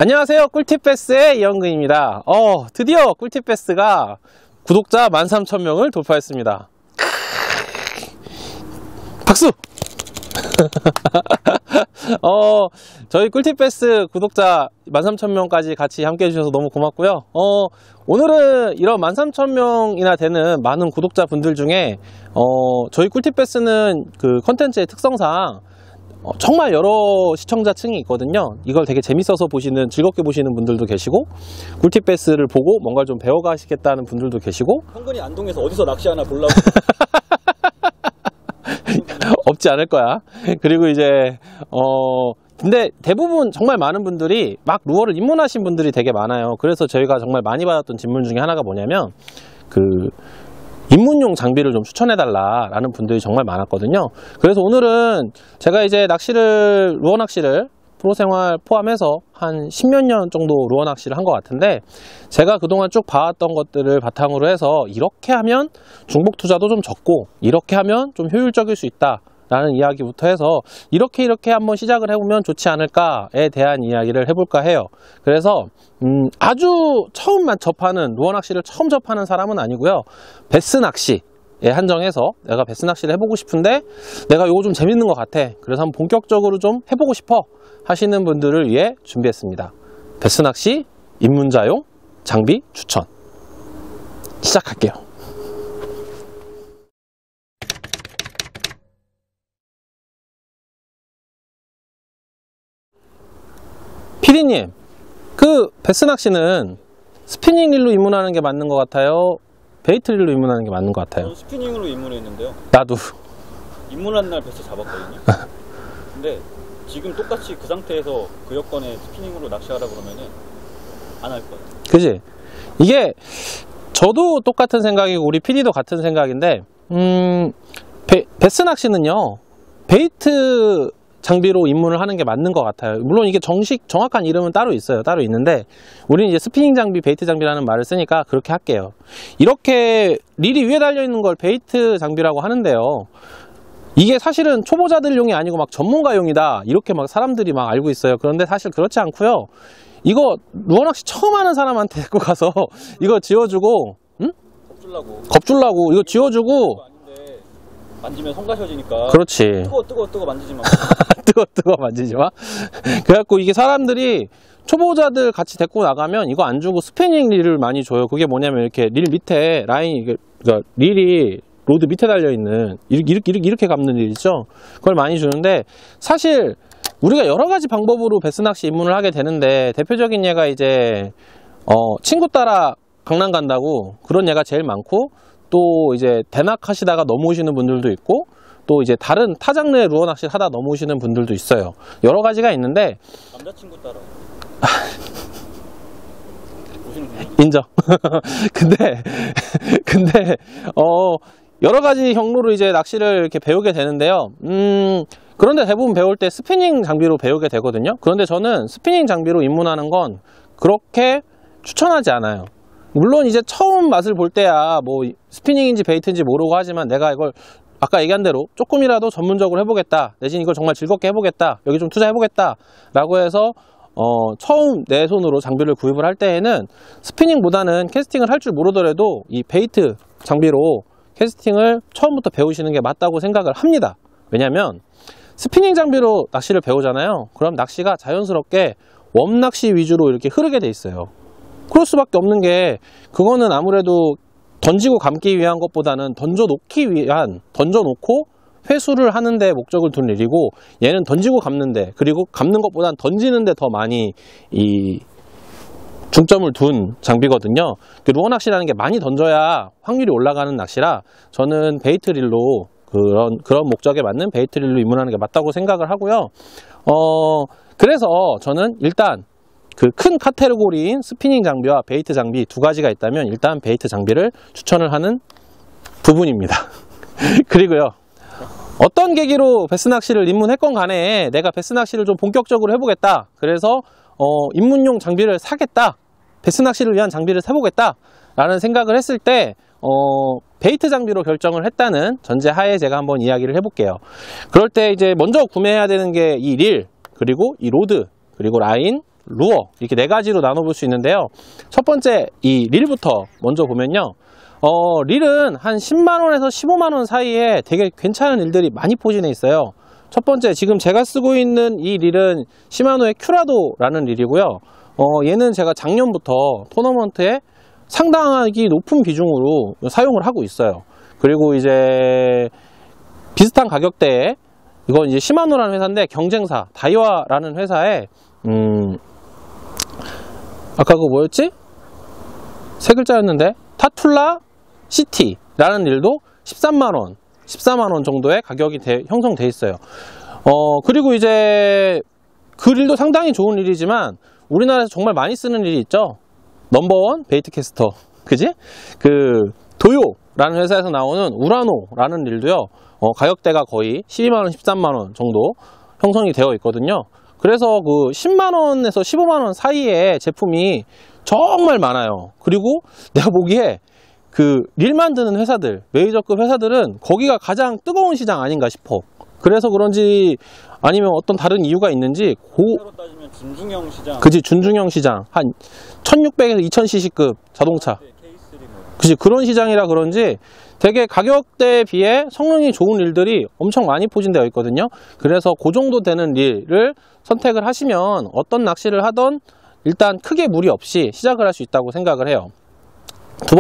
안녕하세요. 꿀팁베스의 이영근입니다. 드디어 꿀팁베스가 구독자 13,000명을 돌파했습니다. 박수! 저희 꿀팁베스 구독자 13,000명까지 같이 함께 해주셔서 너무 고맙고요. 오늘은 이런 13,000명이나 되는 많은 구독자 분들 중에 저희 꿀팁베스는 그 컨텐츠의 특성상 정말 여러 시청자층이 있거든요. 이걸 되게 재밌어서 보시는, 즐겁게 보시는 분들도 계시고, 꿀팁베스를 보고 뭔가 좀 배워가시겠다는 분들도 계시고, 현근이 안동에서 어디서 낚시하나 보려고 없지 않을 거야. 그리고 이제 근데 대부분 정말 많은 분들이 막 루어를 입문하신 분들이 되게 많아요. 그래서 저희가 정말 많이 받았던 질문 중에 하나가 뭐냐면 입문용 장비를 좀 추천해달라 라는 분들이 정말 많았거든요. 그래서 오늘은 제가 이제 루어 낚시를 프로생활 포함해서 한 10몇 년 정도 루어 낚시를 한 것 같은데, 제가 그동안 쭉 봐왔던 것들을 바탕으로 해서 이렇게 하면 중복 투자도 좀 적고 이렇게 하면 좀 효율적일 수 있다 라는 이야기부터 해서 이렇게 한번 시작을 해보면 좋지 않을까에 대한 이야기를 해볼까 해요. 그래서 아주 처음 접하는, 루어 낚시를 처음 접하는 사람은 아니고요, 베스 낚시에 한정해서 내가 베스 낚시를 해보고 싶은데 내가 이거 좀 재밌는 것 같아, 그래서 한번 본격적으로 좀 해보고 싶어 하시는 분들을 위해 준비했습니다. 베스 낚시 입문자용 장비 추천 시작할게요. 피디님, 베스 낚시는 스피닝 릴로 입문하는 게 맞는 것 같아요? 베이트 릴로 입문하는 게 맞는 것 같아요? 저는 스피닝으로 입문했는데요. 나도. 입문한 날 베스 잡았거든요. 근데 지금 똑같이 그 상태에서 그 여건에 스피닝으로 낚시하라 그러면은 안 할 거예요. 그지? 이게 저도 똑같은 생각이고 우리 PD도 같은 생각인데, 베스 낚시는요, 베이트 장비로 입문을 하는 게 맞는 것 같아요. 물론 이게 정확한 이름은 따로 있어요. 따로 있는데, 우리는 이제 스피닝 장비, 베이트 장비라는 말을 쓰니까 그렇게 할게요. 이렇게 릴이 위에 달려있는 걸 베이트 장비라고 하는데요, 이게 사실은 초보자들용이 아니고 막 전문가용이다, 이렇게 막 사람들이 막 알고 있어요. 그런데 사실 그렇지 않고요. 이거 루어 낚시 처음 하는 사람한테 데리고 가서 이거 지어주고, 겁주려고 이거 지어주고, 만지면 손 가셔지니까. 그렇지. 뜨거 만지지 마. 뜨거 만지지 마. 그래갖고 이게 사람들이, 초보자들 같이 데리고 나가면 이거 안 주고 스피닝 릴을 많이 줘요. 그게 뭐냐면 이렇게 릴 밑에 라인, 그러니까 릴이 로드 밑에 달려있는 이렇게 감는 릴 있죠? 그걸 많이 주는데, 사실 우리가 여러 가지 방법으로 베스 낚시 입문을 하게 되는데, 대표적인 예가 이제 친구 따라 강남 간다고 그런 예가 제일 많고, 또 이제 대낙 하시다가 넘어오시는 분들도 있고, 또 이제 다른 타 장르의 루어 낚시 하다 넘어오시는 분들도 있어요. 여러 가지가 있는데, 남자친구 따라 인정. 근데 여러 가지 경로로 이제 낚시를 이렇게 배우게 되는데요. 그런데 대부분 배울 때 스피닝 장비로 배우게 되거든요. 그런데 저는 스피닝 장비로 입문하는 건 그렇게 추천하지 않아요. 물론 이제 처음 맛을 볼 때야 뭐 스피닝인지 베이트인지 모르고 하지만, 내가 이걸 아까 얘기한 대로 조금이라도 전문적으로 해보겠다, 내지는 이걸 정말 즐겁게 해보겠다, 여기 좀 투자해보겠다 라고 해서 처음 내 손으로 장비를 구입을 할 때에는 스피닝보다는 캐스팅을 할 줄 모르더라도 이 베이트 장비로 캐스팅을 처음부터 배우시는 게 맞다고 생각을 합니다. 왜냐면 스피닝 장비로 낚시를 배우잖아요. 그럼 낚시가 자연스럽게 웜낚시 위주로 이렇게 흐르게 돼 있어요. 그럴 수밖에 없는 게, 그거는 아무래도 던지고 감기 위한 것보다는 던져놓고 회수를 하는데 목적을 둔 일이고, 얘는 던지고 감는데, 그리고 감는 것보다는 던지는데 더 많이 중점을 둔 장비거든요. 루어 낚시라는 게 많이 던져야 확률이 올라가는 낚시라, 저는 베이트 릴로, 그런 목적에 맞는 베이트 릴로 입문하는 게 맞다고 생각을 하고요. 그래서 저는 일단 그 큰 카테고리인 스피닝 장비와 베이트 장비 두 가지가 있다면 일단 베이트 장비를 추천을 하는 부분입니다. 그리고요, 어떤 계기로 베스 낚시를 입문했건 간에 내가 베스 낚시를 좀 본격적으로 해보겠다, 그래서 입문용 장비를 사겠다, 베스 낚시를 위한 장비를 사보겠다 라는 생각을 했을 때 베이트 장비로 결정을 했다는 전제 하에 제가 한번 이야기를 해볼게요. 그럴 때 이제 먼저 구매해야 되는 게 이 릴, 그리고 이 로드, 그리고 라인, 루어 이렇게 네 가지로 나눠볼 수 있는데요. 첫 번째 이 릴부터 먼저 보면요. 릴은 한 10만원에서 15만원 사이에 되게 괜찮은 릴들이 많이 포진해 있어요. 첫 번째 지금 제가 쓰고 있는 이 릴은 시마노의 큐라도라는 릴이고요. 얘는 제가 작년부터 토너먼트에 상당히 높은 비중으로 사용을 하고 있어요. 그리고 이제 비슷한 가격대에 이건 이제 시마노라는 회사인데 경쟁사 다이와라는 회사에 아까 그거 뭐였지? 세 글자였는데 타툴라 시티라는 릴도 14만원 정도의 가격이 형성돼 있어요. 그리고 이제 그 릴도 상당히 좋은 릴이지만 우리나라에서 정말 많이 쓰는 릴이 있죠. 넘버원 베이트캐스터, 그지? 그 도요라는 회사에서 나오는 우라노라는 릴도요. 가격대가 거의 12만원, 13만원 정도 형성이 되어 있거든요. 그래서 그 10만원에서 15만원 사이에 제품이 정말 많아요. 그리고 내가 보기에 그 릴 만드는 회사들, 메이저급 회사들은 거기가 가장 뜨거운 시장 아닌가 싶어. 그래서 그런지 아니면 어떤 다른 이유가 있는지 회사로 따지면 준중형 시장. 그지, 준중형 시장 한 1600에서 2000cc급 자동차. K3 뭐. 그지, 그런 시장이라 그런지 되게 가격대에 비해 성능이 좋은 릴들이 엄청 많이 포진되어 있거든요. 그래서 그 정도 되는 릴을 선택을 하시면 어떤 낚시를 하던 일단 크게 무리 없이 시작을 할 수 있다고 생각을 해요. 두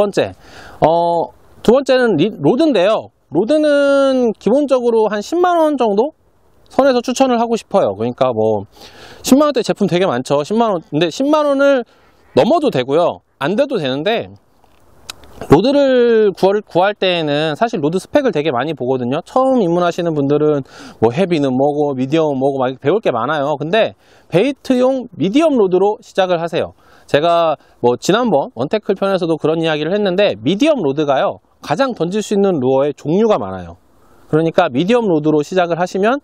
번째는 로드인데요. 로드는 기본적으로 한 10만원 정도 선에서 추천을 하고 싶어요. 그러니까 뭐 10만원대 제품 되게 많죠. 10만원. 근데 10만원을 넘어도 되고요. 안 돼도 되는데 로드를 구할 때에는 사실 로드 스펙을 되게 많이 보거든요. 처음 입문하시는 분들은 뭐 헤비는 뭐고 미디엄은 뭐고 막 배울 게 많아요. 근데 베이트용 미디엄 로드로 시작을 하세요. 제가 뭐 지난번 원테클 편에서도 그런 이야기를 했는데 미디엄 로드가요 가장 던질 수 있는 루어의 종류가 많아요. 그러니까 미디엄 로드로 시작을 하시면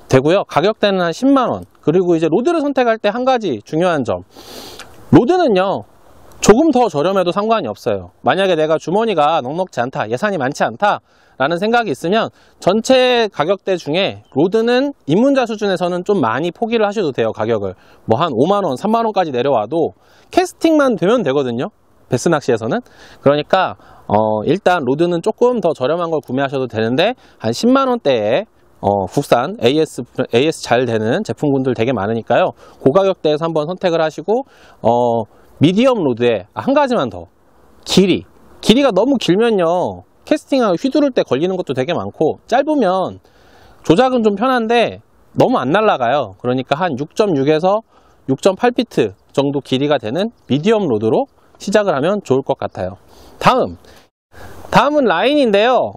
되고요. 가격대는 한 10만원. 그리고 이제 로드를 선택할 때 한 가지 중요한 점, 로드는요 조금 더 저렴해도 상관이 없어요. 만약에 내가 주머니가 넉넉지 않다, 예산이 많지 않다 라는 생각이 있으면 전체 가격대 중에 로드는 입문자 수준에서는 좀 많이 포기를 하셔도 돼요. 가격을 뭐 한 5만원, 3만원까지 내려와도 캐스팅만 되면 되거든요. 베스낚시에서는. 그러니까 일단 로드는 조금 더 저렴한 걸 구매하셔도 되는데 한 10만원대에 국산 AS 잘 되는 제품군들 되게 많으니까요. 그 가격대에서 한번 선택을 하시고 미디엄 로드에 한 가지만 더, 길이가 너무 길면요 캐스팅하고 휘두를 때 걸리는 것도 되게 많고, 짧으면 조작은 좀 편한데 너무 안 날아가요. 그러니까 한 6.6에서 6.8피트 정도 길이가 되는 미디엄 로드로 시작을 하면 좋을 것 같아요. 다음은 라인인데요.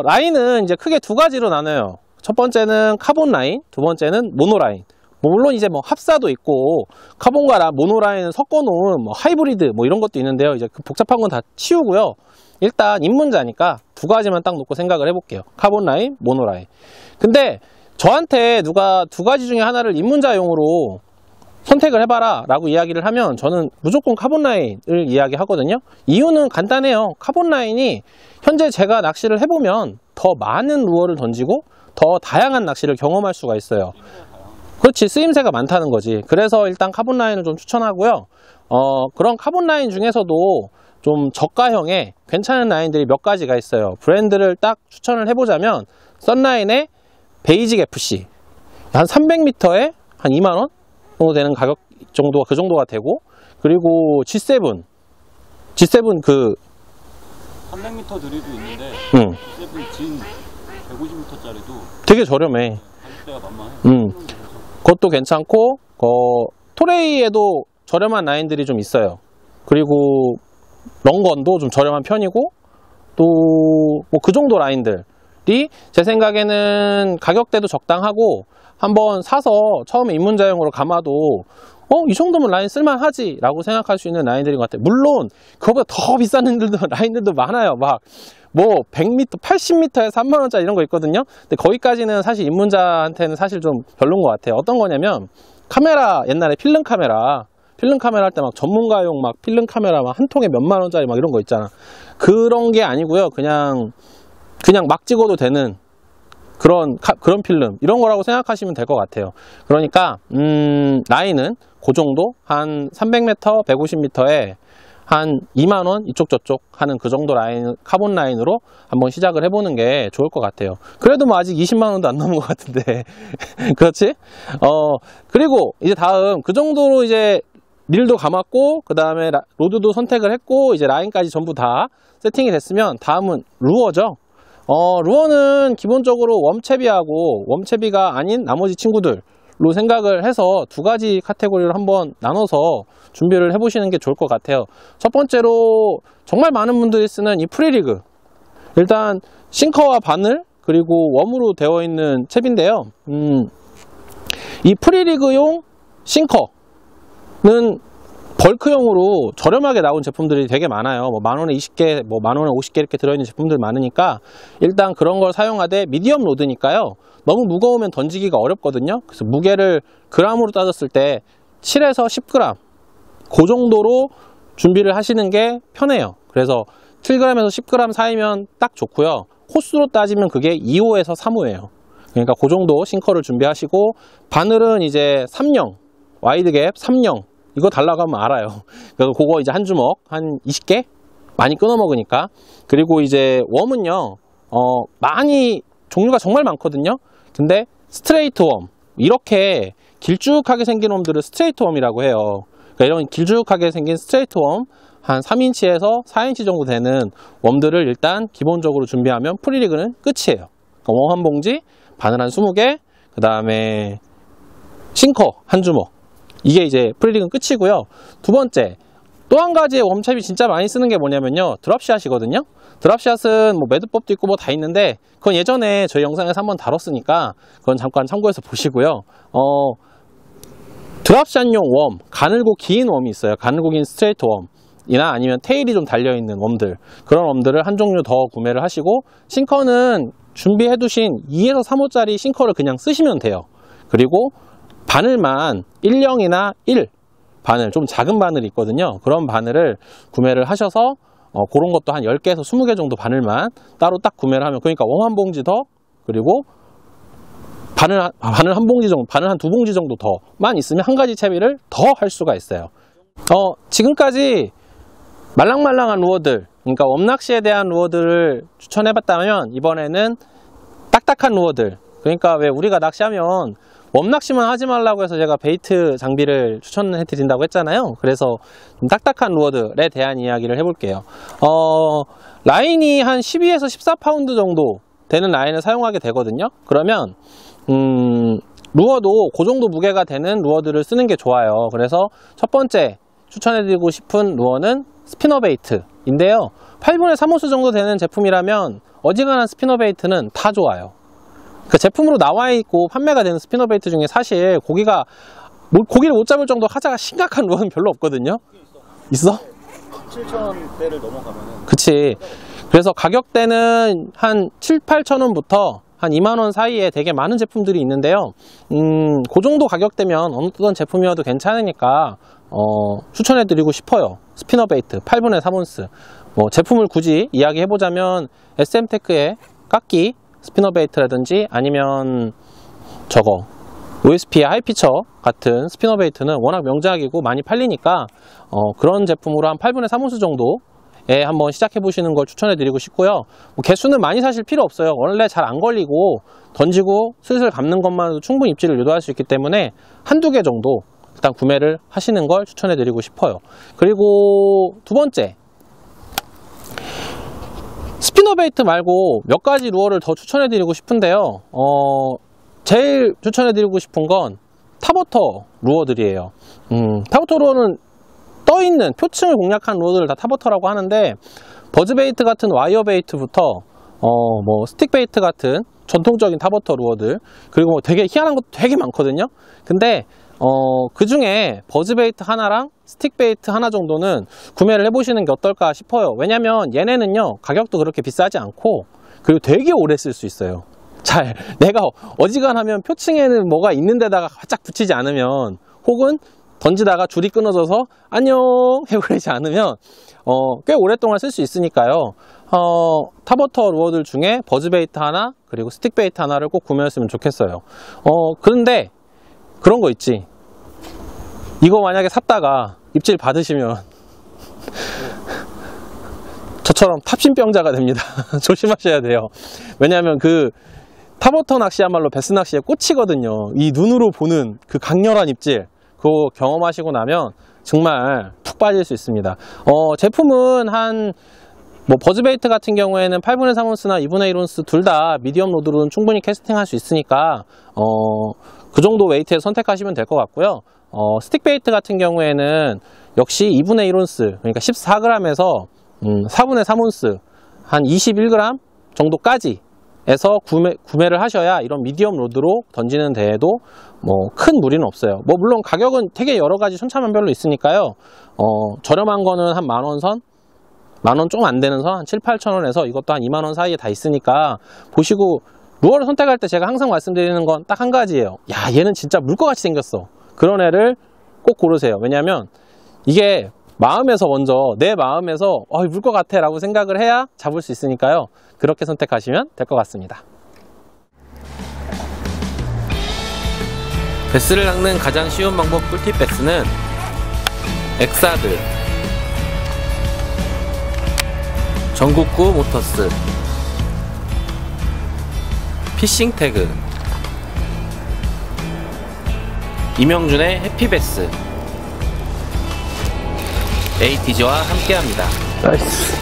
라인은 이제 크게 두 가지로 나눠요. 첫 번째는 카본 라인, 두 번째는 모노 라인. 물론 이제 뭐 합사도 있고 카본과 모노 라인을 섞어 놓은 뭐 하이브리드 뭐 이런 것도 있는데요. 이제 그 복잡한 건 다 치우고요. 일단 입문자니까 두 가지만 딱 놓고 생각을 해볼게요. 카본 라인, 모노 라인. 근데 저한테 누가 두 가지 중에 하나를 입문자용으로 선택을 해봐라 라고 이야기를 하면 저는 무조건 카본 라인을 이야기하거든요. 이유는 간단해요. 카본 라인이 현재 제가 낚시를 해보면 더 많은 루어를 던지고 더 다양한 낚시를 경험할 수가 있어요. 그렇지, 쓰임새가 많다는 거지. 그래서 일단 카본 라인을 좀 추천하고요. 그런 카본 라인 중에서도 좀 저가형의 괜찮은 라인들이 몇 가지가 있어요. 브랜드를 딱 추천을 해보자면 썬라인의 베이직 FC 한 300m에 한 2만원 정도 되는 가격 정도가 그 정도가 되고, 그리고 G7 그 300m 드릴도 있는데 G7 진 150m짜리도 되게 저렴해. 가격대가 만만해. 그것도 괜찮고, 토레이에도 저렴한 라인들이 좀 있어요. 그리고 런건도 좀 저렴한 편이고, 또 뭐 그 정도 라인들이 제 생각에는 가격대도 적당하고 한번 사서 처음에 입문자용으로 감아도 이 정도면 라인 쓸만하지 라고 생각할 수 있는 라인들인 것 같아요. 물론 그거보다 더 비싼 라인들도 많아요. 막 뭐 100m, 80m에 3만원짜리 이런 거 있거든요. 근데 거기까지는 사실 입문자한테는 사실 좀 별로인 것 같아요. 어떤 거냐면 카메라, 옛날에 필름 카메라 할 때 막 전문가용 막 필름 카메라 막 한 통에 몇만 원짜리 막 이런 거 있잖아. 그런 게 아니고요. 그냥 막 찍어도 되는 그런 필름 이런 거라고 생각하시면 될 것 같아요. 그러니까 라인은 그 정도 한 300m, 150m에 한 2만원 이쪽 저쪽 하는 그 정도 라인, 카본 라인으로 한번 시작을 해보는 게 좋을 것 같아요. 그래도 뭐 아직 20만원도 안 넘은 것 같은데 그렇지? 그리고 이제 다음 그 정도로 이제 릴도 감았고 그 다음에 로드도 선택을 했고 이제 라인까지 전부 다 세팅이 됐으면 다음은 루어죠. 루어는 기본적으로 웜채비하고 웜채비가 아닌 나머지 친구들로 생각을 해서 두 가지 카테고리를 한번 나눠서 준비를 해보시는 게 좋을 것 같아요. 첫 번째로 정말 많은 분들이 쓰는 이 프리리그, 일단 싱커와 바늘 그리고 웜으로 되어 있는 채비인데요. 이 프리리그용 싱커는 벌크용으로 저렴하게 나온 제품들이 되게 많아요. 뭐 10,000원에 20개, 뭐 10,000원에 50개 이렇게 들어있는 제품들 많으니까 일단 그런 걸 사용하되 미디엄 로드니까요. 너무 무거우면 던지기가 어렵거든요. 그래서 무게를 그람으로 따졌을 때 7에서 10g 그 정도로 준비를 하시는 게 편해요. 그래서 7g에서 10g 사이면 딱 좋고요. 호수로 따지면 그게 2호에서 3호예요. 그러니까 그 정도 싱커를 준비하시고 바늘은 이제 3령, 와이드갭 3령 이거 달라고 하면 알아요. 그래서 그거 이제 한 주먹 한 20개 많이 끊어 먹으니까. 그리고 이제 웜은요 많이 종류가 정말 많거든요. 근데 스트레이트 웜, 이렇게 길쭉하게 생긴 웜들을 스트레이트 웜이라고 해요. 그러니까 이런 길쭉하게 생긴 스트레이트 웜 한 3인치에서 4인치 정도 되는 웜들을 일단 기본적으로 준비하면 프리리그는 끝이에요. 그러니까 웜 한 봉지, 바늘 한 20개, 그 다음에 싱커 한 주먹, 이게 이제 프리리그는 끝이고요. 두 번째, 또 한 가지의 웜채비 진짜 많이 쓰는 게 뭐냐면요, 드랍샷이거든요. 드랍샷은 뭐 매듭법도 있고 뭐 다 있는데 그건 예전에 저희 영상에서 한번 다뤘으니까 그건 잠깐 참고해서 보시고요. 드랍샷용 웜, 가늘고 긴 웜이 있어요. 가늘고 긴 스트레이트 웜이나 아니면 테일이 좀 달려있는 웜들, 그런 웜들을 한 종류 더 구매를 하시고, 싱커는 준비해 두신 2에서 3호짜리 싱커를 그냥 쓰시면 돼요. 그리고 바늘만 1령이나 1 바늘, 좀 작은 바늘이 있거든요. 그런 바늘을 구매를 하셔서 그런 것도 한 10개에서 20개 정도 바늘만 따로 딱 구매를 하면, 그러니까 웜 한 봉지 더, 그리고 바늘 한 봉지 정도, 바늘 한 2봉지 정도 더만 있으면 한 가지 채비를 더 할 수가 있어요. 지금까지 말랑말랑한 루어들, 그러니까 웜낚시에 대한 루어들을 추천해 봤다면 이번에는 딱딱한 루어들, 그러니까 왜 우리가 낚시하면 웜낚시만 하지 말라고 해서 제가 베이트 장비를 추천해 드린다고 했잖아요. 그래서 좀 딱딱한 루어들에 대한 이야기를 해볼게요. 라인이 한 12에서 14파운드 정도 되는 라인을 사용하게 되거든요. 그러면 루어도 그 정도 무게가 되는 루어들을 쓰는 게 좋아요. 그래서 첫 번째 추천해 드리고 싶은 루어는 스피너베이트인데요. 8분의 3호수 정도 되는 제품이라면 어지간한 스피너베이트는 다 좋아요. 그 제품으로 나와 있고 판매가 되는 스피너베이트 중에 사실 고기를 못 잡을 정도 하자가 심각한 루어는 별로 없거든요. 있어? 7,000원대를 넘어가면은. 그치. 그래서 가격대는 한 7, 8,000원부터 한 2만원 사이에 되게 많은 제품들이 있는데요. 그 정도 가격대면 어떤 제품이어도 괜찮으니까 추천해드리고 싶어요. 스피너베이트 8분의 3온스. 제품을 굳이 이야기해보자면 SM테크의 깎기 스피너베이트라든지 아니면 저거 OSP의 하이피처 같은 스피너베이트는 워낙 명작이고 많이 팔리니까 그런 제품으로 한 8분의 3온스 정도에 한번 시작해 보시는 걸 추천해 드리고 싶고요. 개수는 많이 사실 필요 없어요. 원래 잘 안 걸리고 던지고 슬슬 감는 것만으로도 충분히 입질을 유도할 수 있기 때문에 한두 개 정도 일단 구매를 하시는 걸 추천해 드리고 싶어요. 그리고 두 번째, 스피너베이트 말고 몇 가지 루어를 더 추천해 드리고 싶은데요. 제일 추천해 드리고 싶은 건 탑워터 루어들이에요. 탑워터 루어는 떠있는 표층을 공략한 루어들을 다 탑워터라고 하는데, 버즈베이트 같은 와이어베이트부터 뭐 스틱베이트 같은 전통적인 탑워터 루어들, 그리고 뭐 되게 희한한 것도 되게 많거든요. 근데 그 중에 버즈베이트 하나랑 스틱베이트 하나 정도는 구매를 해보시는 게 어떨까 싶어요. 왜냐면 얘네는요 가격도 그렇게 비싸지 않고, 그리고 되게 오래 쓸 수 있어요. 내가 어지간하면 표층에는 뭐가 있는 데다가 바짝 붙이지 않으면, 혹은 던지다가 줄이 끊어져서 안녕 해버리지 않으면 꽤 오랫동안 쓸 수 있으니까요. 탑워터 루어들 중에 버즈베이트 하나, 그리고 스틱 베이트 하나를 꼭 구매했으면 좋겠어요. 그런데 그런 거 있지. 이거 만약에 샀다가 입질 받으시면 저처럼 탑신병자가 됩니다. 조심하셔야 돼요. 왜냐하면 그 탑워터 낚시야말로 베스 낚시의 꽃이거든요. 이 눈으로 보는 그 강렬한 입질, 그거 경험하시고 나면 정말 푹 빠질 수 있습니다. 제품은 뭐 버즈베이트 같은 경우에는 8분의 3온스나 2분의 1온스 둘 다 미디엄 로드로는 충분히 캐스팅할 수 있으니까 그 정도 웨이트에 선택하시면 될 것 같고요. 스틱 베이트 같은 경우에는 역시 2분의 1온스, 그러니까 14g에서 4분의 3온스 한 21g 정도까지 에서 구매를 하셔야 이런 미디엄 로드로 던지는 데에도 뭐 큰 무리는 없어요. 뭐 물론 가격은 되게 여러 가지 천차만별로 있으니까요. 저렴한 거는 한 만원 선, 만원 좀 안 되는 선 한 7, 8천원에서 이것도 한 2만원 사이에 다 있으니까 보시고, 루어를 선택할 때 제가 항상 말씀드리는 건 딱 한 가지예요. 야, 얘는 진짜 물 것 같이 생겼어. 그런 애를 꼭 고르세요. 왜냐면 이게 마음에서 먼저, 내 마음에서 물 것 같아 라고 생각을 해야 잡을 수 있으니까요. 그렇게 선택하시면 될 것 같습니다. 베스를 낚는 가장 쉬운 방법 꿀팁 베스는 엑사드, 전국구 모터스, 피싱 태그, 이명준의 해피베스, 에이티즈와 함께합니다. 나이스.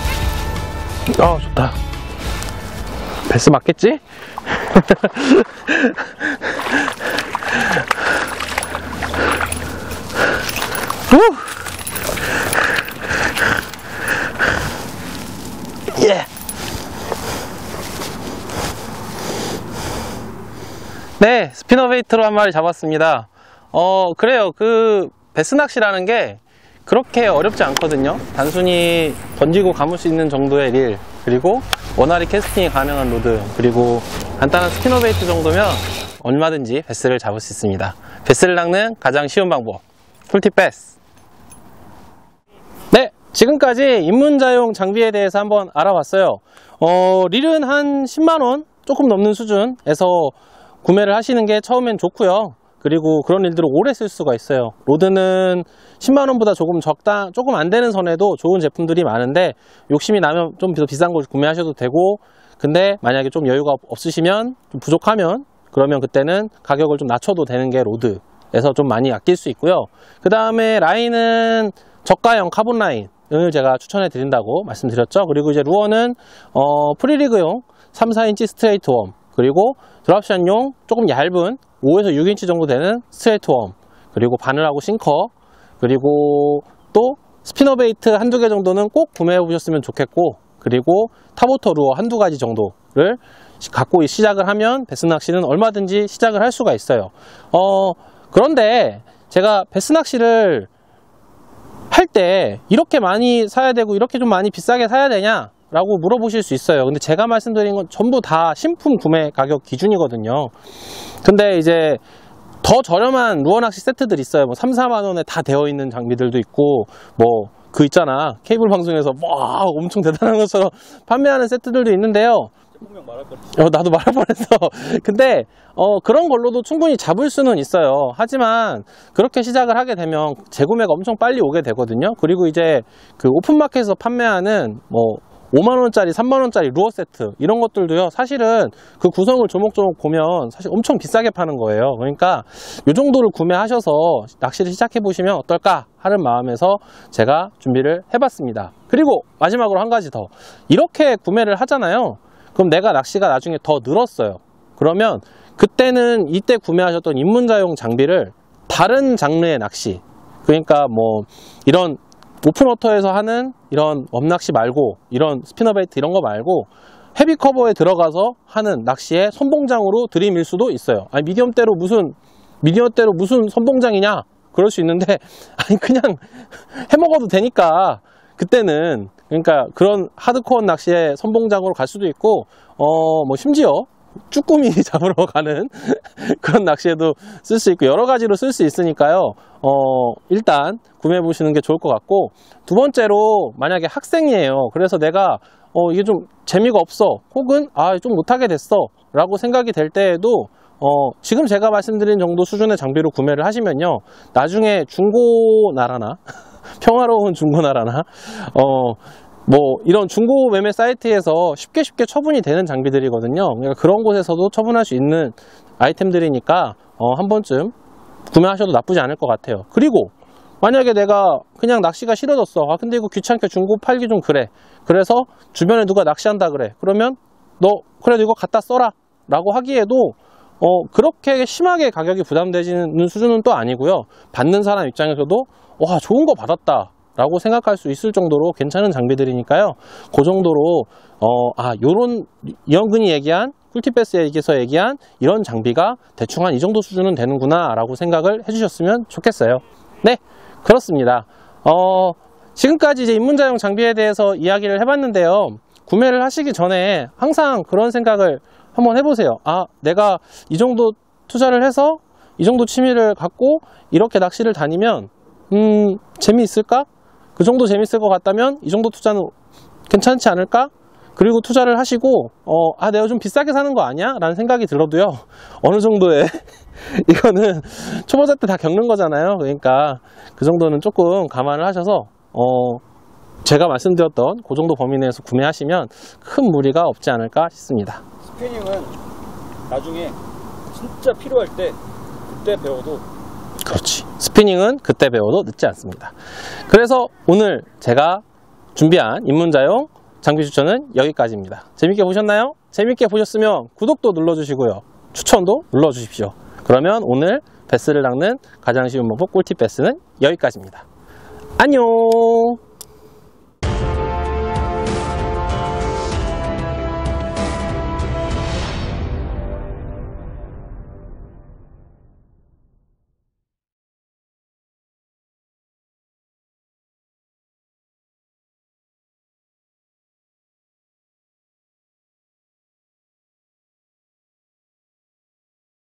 좋다. 베스 맞겠지? 예. 네, 스피너베이트로 한 마리 잡았습니다. 그래요. 그 베스 낚시라는 게 그렇게 어렵지 않거든요. 단순히 던지고 감을 수 있는 정도의 릴, 그리고 원활히 캐스팅이 가능한 로드, 그리고 간단한 스피너베이트 정도면 얼마든지 베스를 잡을 수 있습니다. 베스를 낚는 가장 쉬운 방법, 꿀팁 베스. 네, 지금까지 입문자용 장비에 대해서 한번 알아봤어요. 릴은 한 10만원 조금 넘는 수준에서 구매를 하시는 게 처음엔 좋고요. 그리고 그런 일들을 오래 쓸 수가 있어요. 로드는 10만원보다 조금 안 되는 선에도 좋은 제품들이 많은데, 욕심이 나면 좀 더 비싼 걸 구매하셔도 되고, 근데 만약에 좀 여유가 없으시면, 좀 부족하면, 그러면 그때는 가격을 좀 낮춰도 되는 게 로드에서 좀 많이 아낄 수 있고요. 그 다음에 라인은 저가형 카본 라인을 제가 추천해 드린다고 말씀드렸죠. 그리고 이제 루어는 프리리그용 3, 4인치 스트레이트 웜, 그리고 드랍샷용 조금 얇은 5에서 6인치 정도 되는 스트레이트 웜, 그리고 바늘하고 싱커, 그리고 또 스피너베이트 한두 개 정도는 꼭 구매해 보셨으면 좋겠고, 그리고 탑워터 루어 한두 가지 정도를 갖고 시작을 하면 베스 낚시는 얼마든지 시작을 할 수가 있어요. 그런데 제가 베스 낚시를 할 때 이렇게 많이 사야 되고 이렇게 좀 많이 비싸게 사야 되냐 라고 물어보실 수 있어요. 근데 제가 말씀드린 건 전부 다 신품 구매 가격 기준이거든요. 근데 이제 더 저렴한 루어 낚시 세트들 있어요. 뭐 3, 4만원에 다 되어 있는 장비들도 있고, 뭐 그 있잖아, 케이블 방송에서 와 엄청 대단한 것처럼 판매하는 세트들도 있는데요. 분명 말할 뻔했어. 나도 말할 뻔했어. 근데 그런 걸로도 충분히 잡을 수는 있어요. 하지만 그렇게 시작을 하게 되면 재구매가 엄청 빨리 오게 되거든요. 그리고 이제 그 오픈마켓에서 판매하는 뭐 5만원짜리, 3만원짜리 루어 세트 이런 것들도요, 사실은 그 구성을 조목조목 보면 사실 엄청 비싸게 파는 거예요. 그러니까 이 정도를 구매하셔서 낚시를 시작해 보시면 어떨까 하는 마음에서 제가 준비를 해봤습니다. 그리고 마지막으로 한 가지 더, 이렇게 구매를 하잖아요. 그럼 내가 낚시가 나중에 더 늘었어요. 그러면 그때는 이때 구매하셨던 입문자용 장비를 다른 장르의 낚시, 그러니까 뭐 이런 오픈워터에서 하는 이런 웜낚시 말고, 이런 스피너베이트 이런 거 말고 헤비커버에 들어가서 하는 낚시에 선봉장으로 들이밀 수도 있어요. 아니 미디엄대로 무슨 선봉장이냐 그럴 수 있는데, 아니 그냥 해먹어도 되니까 그때는, 그러니까 그런 하드코어 낚시의 선봉장으로 갈 수도 있고, 뭐 심지어 쭈꾸미 잡으러 가는 그런 낚시에도 쓸 수 있고 여러 가지로 쓸 수 있으니까요. 일단 구매해 보시는 게 좋을 것 같고, 두 번째로 만약에 학생이에요. 그래서 내가 이게 좀 재미가 없어, 혹은 좀 못하게 됐어 라고 생각이 될 때에도 지금 제가 말씀드린 정도 수준의 장비로 구매를 하시면요, 나중에 중고나라나 평화로운 중고나라나 뭐 이런 중고 매매 사이트에서 쉽게 처분이 되는 장비들이거든요. 그러니까 그런 곳에서도 처분할 수 있는 아이템들이니까 한 번쯤 구매하셔도 나쁘지 않을 것 같아요. 그리고 만약에 내가 그냥 낚시가 싫어졌어, 근데 이거 귀찮게 중고 팔기 좀 그래, 그래서 주변에 누가 낚시한다 그래, 그러면 너 그래도 이거 갖다 써라 라고 하기에도 그렇게 심하게 가격이 부담되지는 수준은 또 아니고요. 받는 사람 입장에서도 와, 좋은 거 받았다 라고 생각할 수 있을 정도로 괜찮은 장비들이니까요. 그 정도로 요런 이영근이 얘기한 꿀팁베스에서 얘기한 이런 장비가 대충 한 이 정도 수준은 되는구나 라고 생각을 해주셨으면 좋겠어요. 네, 그렇습니다. 지금까지 이제 입문자용 장비에 대해서 이야기를 해봤는데요. 구매를 하시기 전에 항상 그런 생각을 한번 해보세요. 내가 이 정도 투자를 해서 이 정도 취미를 갖고 이렇게 낚시를 다니면 재미있을까? 그 정도 재밌을 것 같다면 이 정도 투자는 괜찮지 않을까? 그리고 투자를 하시고 내가 좀 비싸게 사는 거 아니야? 라는 생각이 들어도요, 어느 정도의 이거는 초보자 때 다 겪는 거잖아요. 그러니까 그 정도는 조금 감안을 하셔서 제가 말씀드렸던 그 정도 범위 내에서 구매하시면 큰 무리가 없지 않을까 싶습니다. 스피닝은 나중에 진짜 필요할 때 그때 배워도, 그렇지, 스피닝은 그때 배워도 늦지 않습니다. 그래서 오늘 제가 준비한 입문자용 장비 추천은 여기까지입니다. 재밌게 보셨나요? 재밌게 보셨으면 구독도 눌러주시고요, 추천도 눌러주십시오. 그러면 오늘 베스를 낚는 가장 쉬운 방법 꿀팁 베스는 여기까지입니다. 안녕.